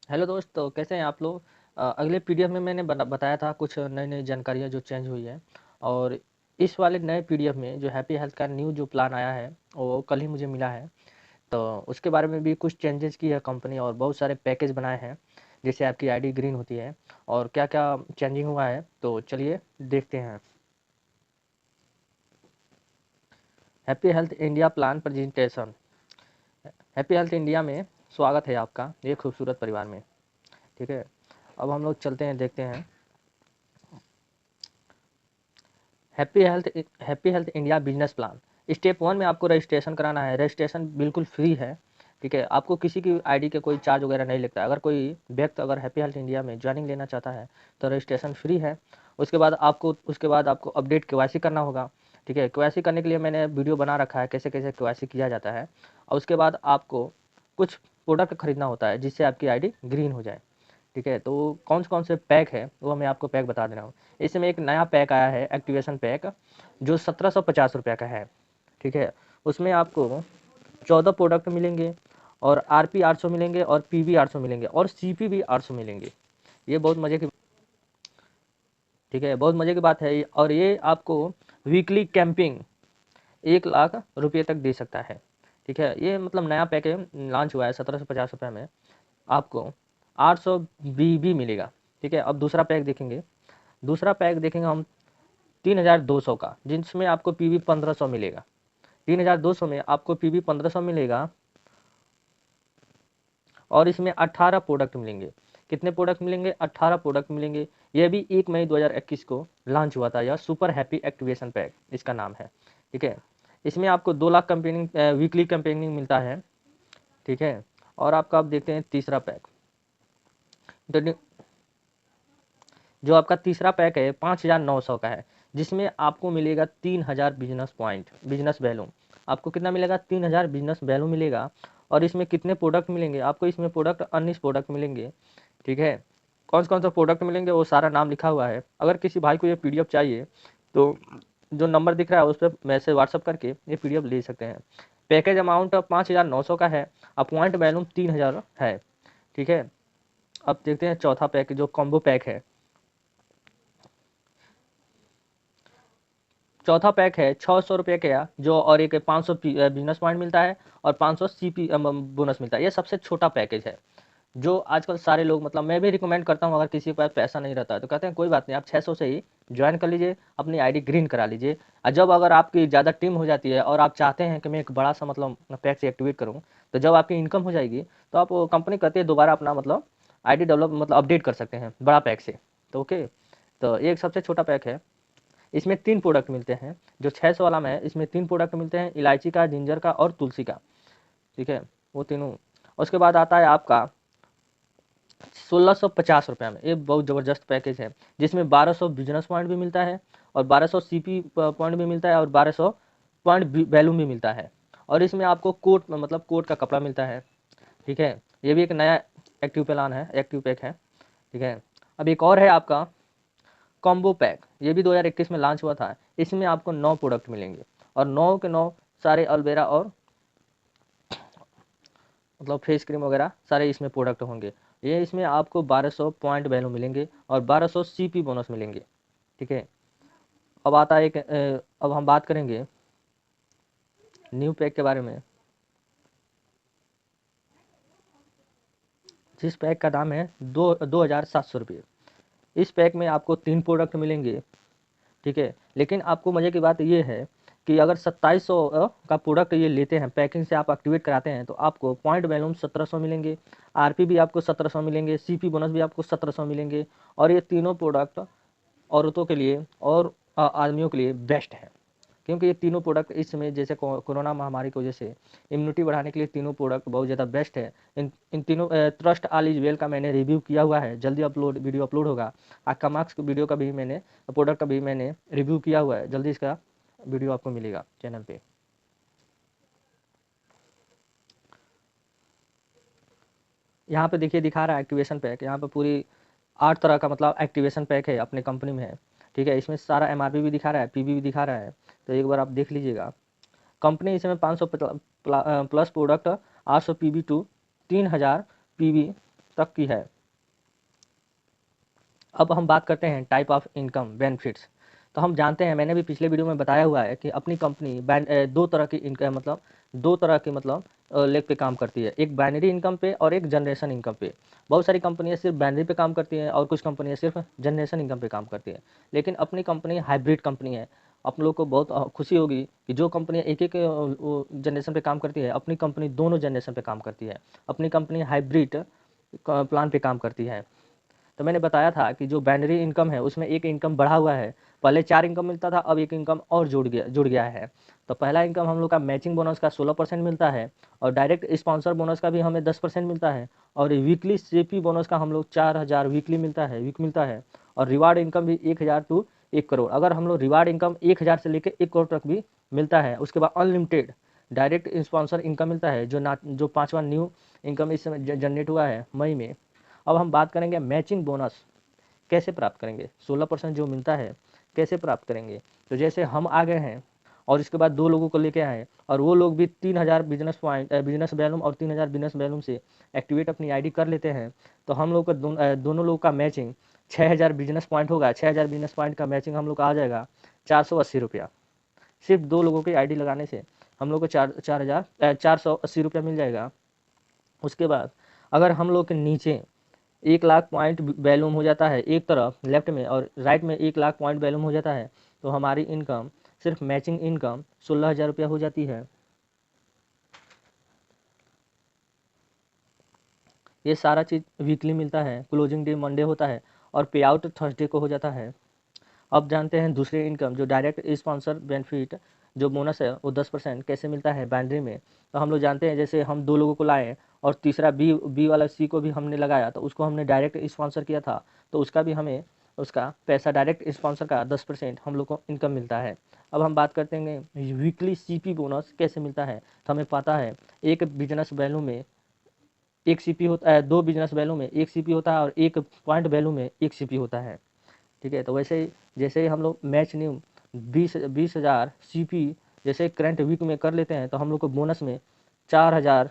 Hello दोस्त, तो कैसे हैं आप लोग। अगले पीडीएफ में मैंने बताया था कुछ नई नई जानकारियाँ जो चेंज हुई है। और इस वाले नए पीडीएफ में जो हैप्पी हेल्थ का न्यू जो प्लान आया है वो कल ही मुझे मिला है। तो उसके बारे में भी कुछ चेंजेस की है कंपनी और बहुत सारे पैकेज बनाए हैं जिससे आपकी आईडी ग्रीन होती है। और क्या क्या चेंजिंग हुआ है तो चलिए देखते हैं। Happy health India plan presentation. Happy health India में स्वागत है आपका ये खूबसूरत परिवार में। ठीक है, अब हम लोग चलते हैं देखते हैं। Happy health India business plan. Step 1 में आपको रजिस्ट्रेशन कराना है। रजिस्ट्रेशन बिल्कुल फ्री है। ठीक है, आपको किसी की आईडी के कोई चार्ज वगैरह नहीं लगता। अगर कोई व्यक्ति अगर हैप्पी हेल्थ इंडिया में ज्वाइनिंग लेना चाहता है तो रजिस्ट्रेशन फ्री है। उसके बाद आपको अपडेट केवाईसी करना होगा। ठीक है, केवाईसी करने के लिए मैंने वीडियो बना रखा है कैसे कैसे केवाईसी किया जाता है। और उसके बाद आपको कुछ प्रोडक्ट खरीदना होता है जिससे आपकी आईडी ग्रीन हो जाए। ठीक है, तो कौन से पैक है वो मैं आपको पैक बता दे रहा हूँ। इसमें एक नया पैक आया है एक्टिवेशन पैक जो 1750 रुपये का है। ठीक है, उसमें आपको 14 प्रोडक्ट मिलेंगे और आरपी 800 मिलेंगे और पीवी 800 मिलेंगे और सीपी भी 800 मिलेंगे। ये बहुत मज़े की ठीक है, बहुत मज़े की बात है। और ये आपको वीकली कैंपिंग 1 लाख रुपये तक दे सकता है। ठीक है, ये मतलब नया पैक है, लॉन्च हुआ है 1750 रुपये में। आपको 800 बी मिलेगा। ठीक है, अब दूसरा पैक देखेंगे हम 3200 का, जिसमें आपको पीवी 1500 मिलेगा। 3200 में आपको पीवी 1500 मिलेगा और इसमें 18 प्रोडक्ट मिलेंगे। कितने प्रोडक्ट मिलेंगे? 18 प्रोडक्ट मिलेंगे। यह भी 1 मई 2021 को लॉन्च हुआ था। यह सुपर हैप्पी एक्टिवेशन पैक इसका नाम है। ठीक है, इसमें आपको 2 लाख कंपेनिंग वीकली कंपेनिंग मिलता है। ठीक है, और आपका अब देखते हैं तीसरा पैक। जो आपका तीसरा पैक है 5900 का है, जिसमें आपको मिलेगा 3000 बिजनेस पॉइंट, बिजनेस वैल्यू। आपको कितना मिलेगा? 3000 बिजनेस वैल्यू मिलेगा। और इसमें कितने प्रोडक्ट मिलेंगे आपको? इसमें प्रोडक्ट 19 प्रोडक्ट मिलेंगे। ठीक है, कौन सा प्रोडक्ट मिलेंगे वो सारा नाम लिखा हुआ है। अगर किसी भाई को ये पीडीएफ चाहिए तो जो नंबर दिख रहा है उस पर मैसेज व्हाट्सअप करके ये पीडीएफ ले सकते हैं। पैकेज अमाउंट 5900 का है। पॉइंट वैल्यू 3000 है। ठीक है, अब देखते हैं चौथा पैक जो कॉम्बो पैक है। चौथा पैक है 600 रुपये का, जो और एक 500 बिजनेस पॉइंट मिलता है और 500 सीपी बोनस मिलता है। ये सबसे छोटा पैकेज है जो आजकल सारे लोग, मतलब मैं भी रिकमेंड करता हूँ। अगर किसी के पास पैसा नहीं रहता है तो कहते हैं कोई बात नहीं, आप 600 से ही ज्वाइन कर लीजिए, अपनी आईडी ग्रीन करा लीजिए। और जब अगर आपकी ज़्यादा टीम हो जाती है और आप चाहते हैं कि मैं एक बड़ा सा मतलब पैक से एक्टिवेट करूँ, तो जब आपकी इनकम हो जाएगी तो आप कंपनी कहती है दोबारा अपना मतलब आईडी डेवलप मतलब अपडेट कर सकते हैं बड़ा पैक से। तो ओके, तो ये एक सबसे छोटा पैक है। इसमें 3 प्रोडक्ट मिलते हैं। जो 600 वाला में है इसमें 3 प्रोडक्ट मिलते हैं, इलायची का, जिंजर का और तुलसी का। ठीक है, वो तीनों। उसके बाद आता है आपका 1650 रुपये में। ये बहुत ज़बरदस्त पैकेज है जिसमें 1200 बिजनेस पॉइंट भी मिलता है और 1200 सीपी पॉइंट भी मिलता है और 1200 पॉइंट वैल्यू भी मिलता है। और इसमें आपको कोट मतलब कोट का कपड़ा मिलता है। ठीक है, ये भी एक नया एक्टिव प्लान है, एक्टिव पैक है। ठीक है, अब एक और है आपका कॉम्बो पैक। ये भी 2021 में लॉन्च हुआ था। इसमें आपको 9 प्रोडक्ट मिलेंगे और 9 के 9 सारे अल्बेरा और मतलब फेस क्रीम वगैरह सारे इसमें प्रोडक्ट होंगे। ये इसमें आपको 1200 पॉइंट वैल्यू मिलेंगे और 1200 सीपी बोनस मिलेंगे। ठीक है, अब आता है अब हम बात करेंगे न्यू पैक के बारे में, जिस पैक का दाम है 2700 रुपये। इस पैक में आपको 3 प्रोडक्ट मिलेंगे। ठीक है, लेकिन आपको मज़े की बात ये है कि अगर 2700 का प्रोडक्ट ये लेते हैं, पैकिंग से आप एक्टिवेट कराते हैं, तो आपको पॉइंट वैल्यूम 1700 मिलेंगे, आरपी भी आपको 1700 मिलेंगे, सीपी बोनस भी आपको 1700 मिलेंगे। और ये तीनों प्रोडक्ट औरतों के लिए और आदमियों के लिए बेस्ट है, क्योंकि ये तीनों प्रोडक्ट इस समय जैसे कोरोना महामारी की वजह से इम्यूनिटी बढ़ाने के लिए तीनों प्रोडक्ट बहुत ज़्यादा बेस्ट है। इन तीनों ट्रस्ट ऑल इज वेल का मैंने रिव्यू किया हुआ है, जल्दी वीडियो अपलोड होगा। आकामाक्स वीडियो का भी मैंने प्रोडक्ट का भी मैंने रिव्यू किया हुआ है, जल्दी इसका वीडियो आपको मिलेगा चैनल पे। यहाँ पे देखिए दिखा रहा है एक्टिवेशन पैक। यहाँ पे पूरी 8 तरह का मतलब एक्टिवेशन पैक है अपने कंपनी में है। ठीक है, इसमें सारा एमआरपी भी दिखा रहा है, पीवी भी दिखा रहा है, तो एक बार आप देख लीजिएगा। कंपनी इसमें 500 plus product, 800 PV to 3000 PV तक की है। अब हम बात करते हैं टाइप ऑफ इनकम बेनिफिट्स। तो हम जानते हैं, मैंने भी पिछले वीडियो में बताया हुआ है कि अपनी कंपनी दो तरह की इनकम मतलब दो तरह की मतलब लेग पे काम करती है, एक बाइनरी इनकम पे और एक जनरेशन इनकम पे। बहुत सारी कंपनियां सिर्फ बाइनरी पे काम करती हैं और कुछ कंपनियां सिर्फ जनरेशन इनकम पे काम करती है, लेकिन अपनी कंपनी हाइब्रिड कंपनी है। आप लोग को बहुत खुशी होगी कि जो कंपनियां एक एक जनरेशन पे काम करती है, अपनी कंपनी दोनों जनरेशन पे काम करती है। अपनी कंपनी हाइब्रिड प्लान पे काम करती है। तो मैंने बताया था कि जो बाइनरी इनकम है उसमें एक इनकम बढ़ा हुआ है, पहले 4 इनकम मिलता था, अब एक इनकम और जुड़ गया है। तो पहला इनकम हम लोग का मैचिंग बोनस का 16% मिलता है, और डायरेक्ट स्पॉन्सर बोनस का भी हमें 10% मिलता है, और वीकली सीपी बोनस का हम लोग 4000 वीकली मिलता है। और रिवार्ड इनकम भी 1000 टू 1 करोड़। अगर हम लोग रिवार्ड इनकम 1000 से लेकर 1 करोड़ तक भी मिलता है। उसके बाद अनलिमिटेड डायरेक्ट स्पॉन्सर इनकम मिलता है, जो पांचवा न्यू इनकम इस समय जनरेट हुआ है मई में। अब हम बात करेंगे मैचिंग बोनस कैसे प्राप्त करेंगे, 16% जो मिलता है कैसे प्राप्त करेंगे। तो जैसे हम आ गए हैं और इसके बाद 2 लोगों को लेके आए, और वो लोग भी 3000 बिजनेस वैल्यूम और 3000 बिजनेस वैल्यूम से एक्टिवेट अपनी आईडी कर लेते हैं, तो हम लोग का दोनों लोगों का मैचिंग 6000 बिजनेस पॉइंट होगा। 6000 बिजनेस पॉइंट का मैचिंग हम लोग का आ जाएगा 480 रुपया। सिर्फ 2 लोगों की आईडी लगाने से हम लोग को 480 रुपया मिल जाएगा। उसके बाद अगर हम लोग के नीचे 1 लाख पॉइंट वैल्यूम हो जाता है एक तरफ लेफ्ट में, और राइट में 1 लाख पॉइंट वैल्यूम हो जाता है, तो हमारी इनकम सिर्फ मैचिंग इनकम 16,000 रुपया हो जाती है। ये सारा चीज़ वीकली मिलता है, क्लोजिंग डे मंडे होता है, और पे आउट थर्सडे को हो जाता है। अब जानते हैं दूसरे इनकम जो डायरेक्ट स्पॉन्सर बेनिफिट जो बोनस है वो 10% कैसे मिलता है बाइनरी में। तो हम लोग जानते हैं, जैसे हम 2 लोगों को लाए और तीसरा बी वाला सी को भी हमने लगाया, तो उसको हमने डायरेक्ट स्पॉन्सर किया था, तो उसका भी हमें उसका पैसा डायरेक्ट स्पॉन्सर का 10% हम लोग को इनकम मिलता है। अब हम बात करते हैं वीकली सीपी बोनस कैसे मिलता है। तो हमें पता है एक बिजनेस वैल्यू में एक सीपी होता है, 2 बिजनेस वैल्यू में एक सीपी होता है, और एक पॉइंट वैल्यू में एक सीपी होता है। ठीक है, तो वैसे ही जैसे ही हम लोग मैच न्यू 20,000 सीपी जैसे करंट वीक में कर लेते हैं, तो हम लोग को बोनस में 4000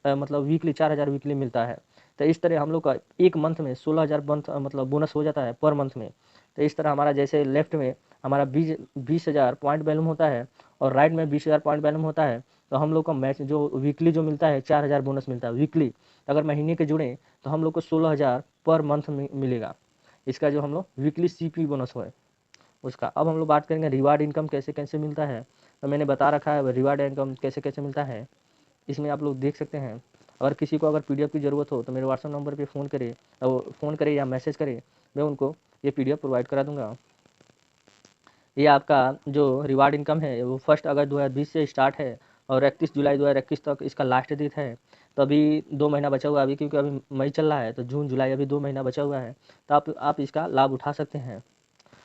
मतलब वीकली 4000 वीकली मिलता है। तो इस तरह हम लोग का एक मंथ में 16,000 मंथ मतलब बोनस हो जाता है पर मंथ में। तो इस तरह हमारा जैसे लेफ्ट में हमारा 20,000 पॉइंट वैल्यूम होता है, और राइट में 20,000 पॉइंट वैल्यूम होता है, तो हम लोग का मैच जो वीकली जो मिलता है 4000 बोनस मिलता है वीकली। अगर महीने के जुड़े तो हम लोग को 16,000 पर मंथ मिलेगा, इसका जो हम लोग वीकली सीपी बोनस है उसका। अब हम लोग बात करेंगे रिवार्ड इनकम कैसे कैसे मिलता है। तो मैंने बता रखा है रिवार्ड इनकम कैसे कैसे मिलता है, इसमें आप लोग देख सकते हैं। अगर किसी को अगर पीडीएफ की ज़रूरत हो तो मेरे व्हाट्सएप नंबर पे फ़ोन करे या मैसेज करे, मैं उनको ये पीडीएफ प्रोवाइड करा दूंगा। ये आपका जो रिवार्ड इनकम है वो 1 अगस्त 2020 से स्टार्ट है, और 31 जुलाई 2021 तक इसका लास्ट डेट है। तो अभी 2 महीना बचा हुआ है अभी, क्योंकि अभी मई चल रहा है, तो जून जुलाई अभी 2 महीना बचा हुआ है, तो आप इसका लाभ उठा सकते हैं।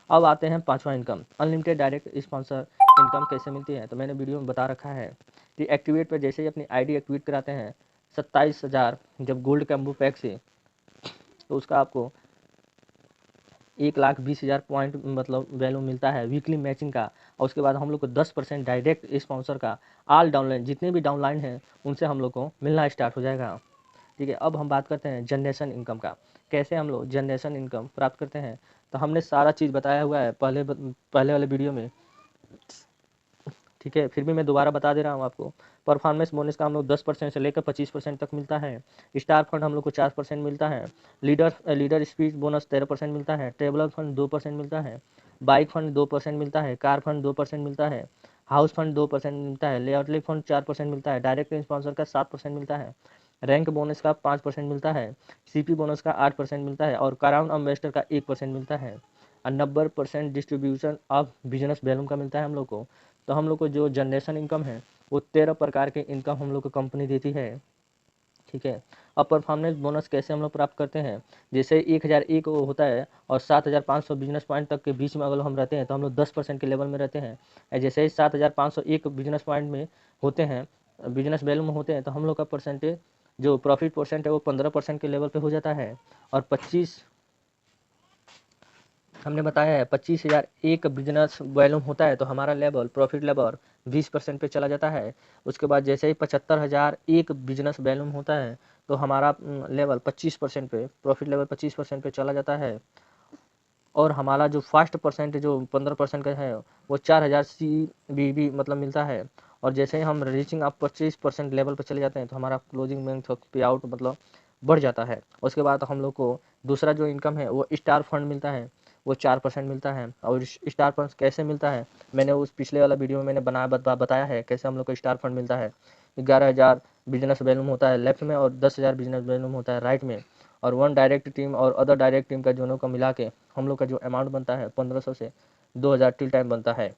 अब आते हैं पांचवा income, unlimited direct sponsor income कैसे मिलती है। तो मैंने वीडियो में बता रखा है कि एक्टिवेट पर जैसे ही अपनी आईडी एक्टिवेट कराते हैं 27,000 जब गोल्ड कैम्बो पैक से, तो उसका आपको 1,20,000 पॉइंट मतलब वैल्यू मिलता है वीकली मैचिंग का। और उसके बाद हम लोग को 10% डायरेक्ट स्पॉन्सर का ऑल डाउनलाइन जितने भी डाउनलाइन हैं उनसे हम लोग को मिलना स्टार्ट हो जाएगा। ठीक है, अब हम बात करते हैं जनरेशन इनकम का, कैसे हम लोग जनरेशन इनकम प्राप्त करते हैं। तो हमने सारा चीज़ बताया हुआ है पहले वाले वीडियो में। ठीक है, फिर भी मैं दोबारा बता दे रहा हूँ आपको। परफॉर्मेंस बोनस का हम लोग 10% से लेकर 25% तक मिलता है। स्टार फंड हम लोग को 4% मिलता है। लीडर स्पीच बोनस 13% मिलता है। ट्रेवलर फंड 2% मिलता है। बाइक फंड 2% मिलता है। कार फंड 2% मिलता है। हाउस फंड 2% मिलता है। लेआउटली फंड 4% मिलता है। डायरेक्ट स्पॉन्सर का 7% मिलता है। रैंक बोनस का 5% मिलता है। सीपी बोनस का 8% मिलता है, और क्राउन एम्बेसडर का 1% मिलता है। और 90% डिस्ट्रीब्यूशन ऑफ बिजनेस वैल्यूम का मिलता है हम लोग को। तो हम लोग को जो जनरेशन इनकम है वो 13 प्रकार के इनकम हम लोग को कंपनी देती है। ठीक है, अब परफॉर्मेंस बोनस कैसे हम लोग प्राप्त करते हैं। जैसे 1001 होता है और 7,500 बिजनेस पॉइंट तक के बीच में अगर हम रहते हैं तो हम लोग 10% के लेवल में रहते हैं। जैसे ही 7,501 बिजनेस पॉइंट में होते हैं, बिजनेस वैल्यू में होते हैं, तो हम लोग का परसेंटेज जो प्रॉफिट परसेंट है वो 15% के लेवल पे हो जाता है। और हमने बताया है 25,000 एक बिजनेस वॉल्यूम होता है तो हमारा लेवल प्रॉफिट लेवल 20% पे चला जाता है। उसके बाद जैसे ही 75,000 एक बिजनेस वॉल्यूम होता है तो हमारा लेवल 25% पे प्रॉफिट लेवल 25% पे चला जाता है। और हमारा जो फर्स्ट परसेंट जो 15% का है वो 4,000 CBB मतलब मिलता है। और जैसे ही हम रीचिंग अप 25% लेवल पर चले जाते हैं तो हमारा क्लोजिंग बैंक पे आउट मतलब बढ़ जाता है। उसके बाद हम लोग को दूसरा जो इनकम है वो स्टार फंड मिलता है, वो 4% मिलता है। और स्टार फंड कैसे मिलता है मैंने उस पिछले वाला वीडियो में मैंने बताया है कैसे हम लोग को स्टार फंड मिलता है। 11,000 बिजनेस वैल्यूम होता है लेफ्ट में और 10,000 बिजनेस वैल्यूम होता है राइट में। और 1 डायरेक्ट टीम और अदर डायरेक्ट टीम का दोनों का मिला के हम लोग का जो अमाउंट बनता है 1500 से 2000 टिल टाइम बनता है।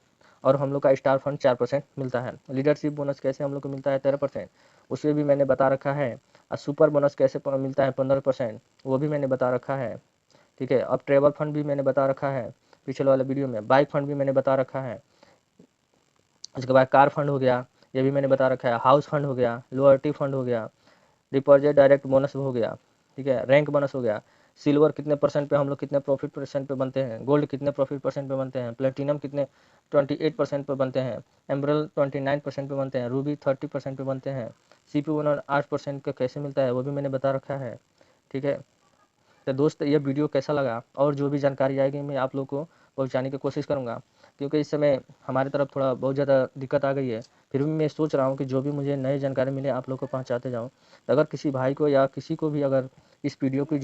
और हम लोग का स्टार फंड 4% मिलता है। लीडरशिप बोनस कैसे हम लोग को मिलता है 13%, उसे भी मैंने बता रखा है। और सुपर बोनस कैसे मिलता है 15%, वो भी मैंने बता रखा है। ठीक है, अब ट्रेवल फंड भी मैंने बता रखा है पिछले वाले वीडियो में। बाइक फंड भी मैंने बता रखा है। उसके बाद कार फंड हो गया, ये भी मैंने बता रखा है। हाउस फंड हो गया, लॉयल्टी फंड हो गया, डिपॉजिट डायरेक्ट बोनस हो गया, ठीक है, रैंक बोनस हो गया। सिल्वर कितने परसेंट पे हम लोग कितने प्रॉफिट परसेंट पे बनते हैं, गोल्ड कितने प्रॉफिट परसेंट पे बनते हैं, प्लेटिनम कितने 28% पे बनते हैं, एम्ब्रल 29% पे बनते हैं, रूबी 30% पे बनते हैं, CP ओनर 8% का कैसे मिलता है वो भी मैंने बता रखा है। ठीक है, तो दोस्त ये वीडियो कैसा लगा और जो भी जानकारी आएगी मैं आप लोग को पहुंचाने की कोशिश करूंगा, क्योंकि इस समय हमारी तरफ थोड़ा बहुत ज़्यादा दिक्कत आ गई है। फिर भी मैं सोच रहा हूं कि जो भी मुझे नई जानकारी मिले आप लोग को पहुंचाते जाऊं। तो अगर किसी भाई को या किसी को भी अगर इस वीडियो की